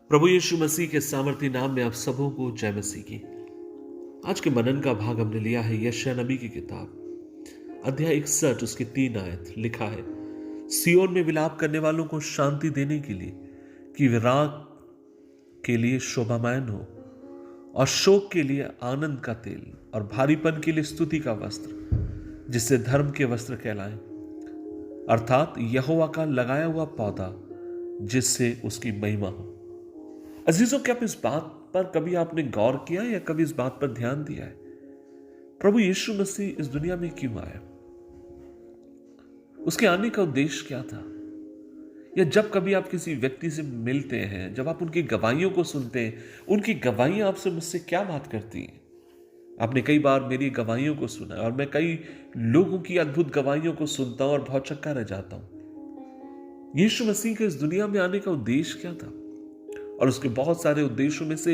प्रभु यीशु मसीह के सामर्थी नाम में आप सबों को जय मसीह की। आज के मनन का भाग हमने लिया है यशायाह नबी की किताब अध्याय 61 उसकी 3 आयत। लिखा है, सियोन में विलाप करने वालों को शांति देने के लिए कि वे राग के लिए शोभामायन हो और शोक के लिए आनंद का तेल और भारीपन के लिए स्तुति का वस्त्र, जिससे धर्म के वस्त्र कहलाएं, अर्थात यहोवा का लगाया हुआ पौधा, जिससे उसकी महिमा हो। अजीजों, क्या आप इस बात पर कभी आपने गौर किया या कभी इस बात पर ध्यान दिया है, प्रभु यीशु मसीह इस दुनिया में क्यों आया? उसके आने का उद्देश्य क्या था? या जब कभी आप किसी व्यक्ति से मिलते हैं, जब आप उनकी गवाहियों को सुनते हैं, उनकी गवाहियां आपसे मुझसे क्या बात करती हैं? आपने कई बार मेरी गवाहियों को सुना और मैं कई लोगों की अद्भुत गवाहियों को सुनता हूं और बहुत चक्का रह जाता हूं। यीशु मसीह के इस दुनिया में आने का उद्देश्य क्या था? और उसके बहुत सारे उद्देश्यों में से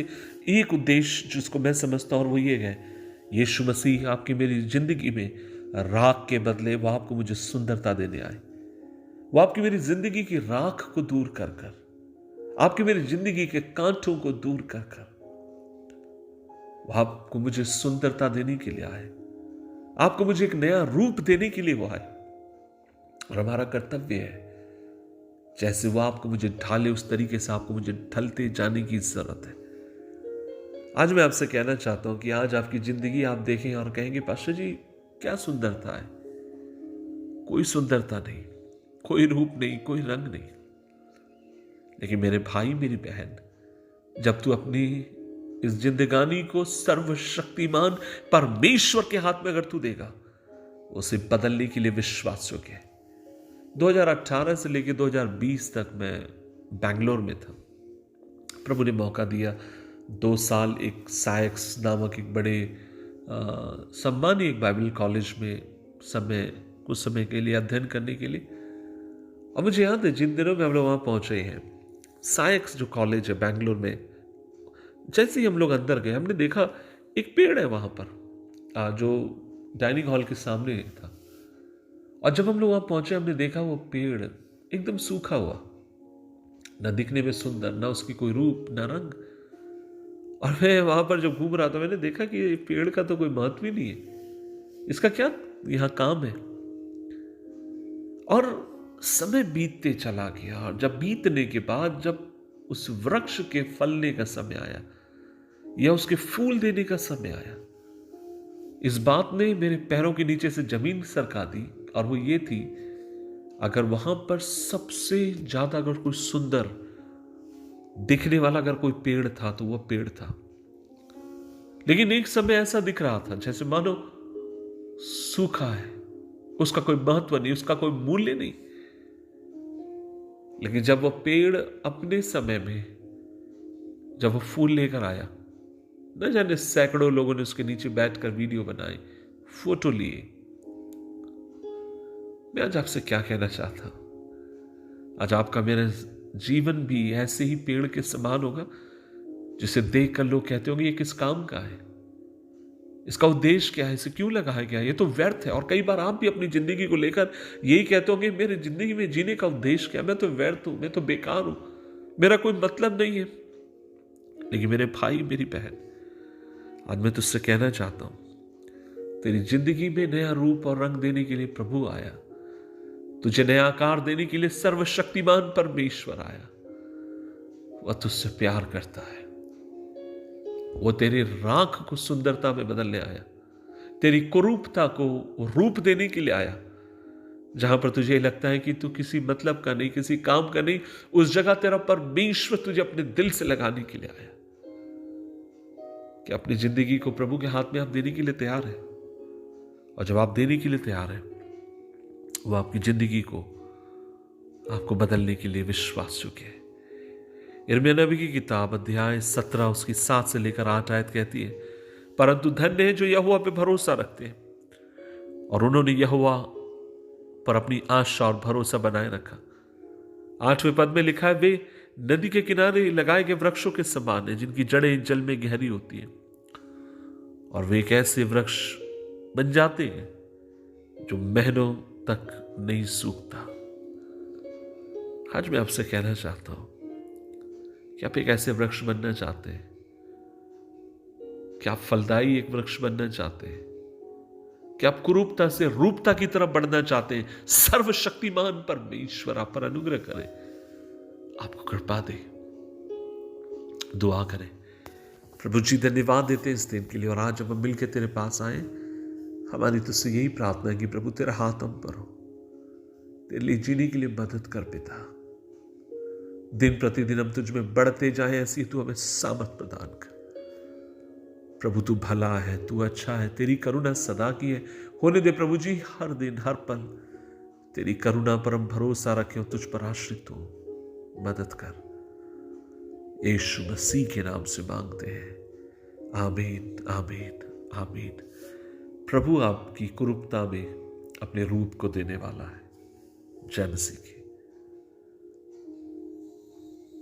एक उद्देश्य जिसको मैं समझता हूं, और वो ये है, यीशु मसीह आपकी मेरी जिंदगी में राख के बदले वो आपको मुझे सुंदरता देने आए। वो आपकी मेरी जिंदगी की राख को दूर कर कर, आपकी मेरी जिंदगी के कांटों को दूर कर कर, वो आपको मुझे सुंदरता देने के लिए आए, आपको मुझे एक नया रूप देने के लिए वो आए। और हमारा कर्तव्य है, जैसे वो आपको मुझे ढाले उस तरीके से आपको मुझे ढलते जाने की जरूरत है। आज मैं आपसे कहना चाहता हूं कि आज आपकी जिंदगी आप देखें और कहेंगे, पास्टर जी क्या सुंदरता है? कोई सुंदरता नहीं, कोई रूप नहीं, कोई रंग नहीं। लेकिन मेरे भाई मेरी बहन, जब तू अपनी इस जिंदगानी को सर्वशक्तिमान परमेश्वर के हाथ में अगर तू देगा, उसे बदलने के लिए विश्वास योग्य है। 2018 से लेकर 2020 तक मैं बैंगलोर में था। प्रभु ने मौका दिया 2 साल एक सायक्स नामक एक बड़े सम्मानीय एक बाइबल कॉलेज में कुछ समय के लिए अध्ययन करने के लिए। और मुझे याद है जिन दिनों में हम लोग वहां पहुंचे हैं, सायक्स जो कॉलेज है बैंगलोर में, जैसे ही हम लोग अंदर गए, हमने देखा एक पेड़ है वहां पर जो डाइनिंग हॉल के सामने था। और जब हम लोग वहां पहुंचे, हमने देखा वो पेड़ एकदम सूखा हुआ, न दिखने में सुंदर, न उसकी कोई रूप, न रंग। और मैं वहां पर जब घूम रहा था, मैंने देखा कि पेड़ का तो कोई महत्व ही नहीं है, इसका क्या यहां काम है? और समय बीतते चला गया, और जब बीतने के बाद जब उस वृक्ष के फलने का समय आया या उसके फूल देने का समय आया, इस बात ने मेरे पैरों के नीचे से जमीन सरका दी। और वो ये थी, अगर वहां पर सबसे ज्यादा अगर कोई सुंदर दिखने वाला अगर कोई पेड़ था तो वो पेड़ था। लेकिन एक समय ऐसा दिख रहा था जैसे मानो सूखा है, उसका कोई महत्व नहीं, उसका कोई मूल्य नहीं। लेकिन जब वो पेड़ अपने समय में जब वो फूल लेकर आया, न जाने सैकड़ों लोगों ने उसके नीचे बैठकर वीडियो बनाए, फोटो लिए। मैं आज आपसे क्या कहना चाहता हूं, आज आपका मेरा जीवन भी ऐसे ही पेड़ के समान होगा, जिसे देखकर लोग कहते होंगे ये किस काम का है, इसका उद्देश्य क्या है, इसे क्यों लगाया गया, ये तो व्यर्थ है। और कई बार आप भी अपनी जिंदगी को लेकर यही कहते होंगे, मेरी जिंदगी में जीने का उद्देश्य क्या, मैं तो व्यर्थ हूं, मैं तो बेकार हूं, मेरा कोई मतलब नहीं है। लेकिन मेरे भाई मेरी बहन, आज मैं तुझसे कहना चाहता हूं, तेरी जिंदगी में नया रूप और रंग देने के लिए प्रभु आया, तुझे नया आकार देने के लिए सर्वशक्तिमान परमेश्वर आया। वह तुझसे प्यार करता है, वो तेरी राख को सुंदरता में बदलने आया, तेरी कुरूपता को रूप देने के लिए आया। जहां पर तुझे लगता है कि तू किसी मतलब का नहीं, किसी काम का नहीं, उस जगह तेरा परमेश्वर तुझे अपने दिल से लगाने के लिए आया। कि अपनी जिंदगी को प्रभु के हाथ में आप देने के लिए तैयार है? और जब आप देने के लिए तैयार है, वो आपकी जिंदगी को आपको बदलने के लिए विश्वास योग्य है। यिर्मयाह नबी की किताब अध्याय 17 उसकी 7 से लेकर 8 आयत कहती है, परंतु धन्य है जो यहोवा पे भरोसा रखते हैं और उन्होंने यहोवा पर अपनी आशा और भरोसा बनाए रखा। 8वें पद में लिखा है, वे नदी के किनारे लगाए गए वृक्षों के समान है, जिनकी जड़ें जल में गहरी होती है, और वे एक ऐसे वृक्ष बन जाते हैं जो महीनों तक नहीं सूखता। आज मैं आपसे कहना चाहता हूं, कि आप एक ऐसे वृक्ष बनना चाहते हैं, कि आप फलदायी एक वृक्ष बनना चाहते हैं, कि आप कुरूपता से रूपता की तरफ बढ़ना चाहते हैं। सर्वशक्तिमान परमेश्वर आप पर अनुग्रह करें, आपको कृपा दे। दुआ करें। प्रभु जी धन्यवाद देते हैं इस दिन के लिए, और आज जब हम मिलकर तेरे पास आए, हमारी तुझसे यही प्रार्थना है कि प्रभु तेरा हाथ हम पर हो, तेरे लिए जीने के लिए मदद कर पिता। दिन प्रतिदिन हम तुझ में बढ़ते जाएं, ऐसी तू हमें सामर्थ प्रदान कर। प्रभु तू भला है, तू अच्छा है, तेरी करुणा सदा की है। होने दे प्रभु जी हर दिन हर पल तेरी करुणा पर हम भरोसा रखें और तुझ पर आश्रित हो। मदद कर, यीशु मसीह के नाम से मांगते हैं। आमीन, आमीन, आमीन। प्रभु आपकी कुरूपता में अपने रूप को देने वाला है। जय मसीह की।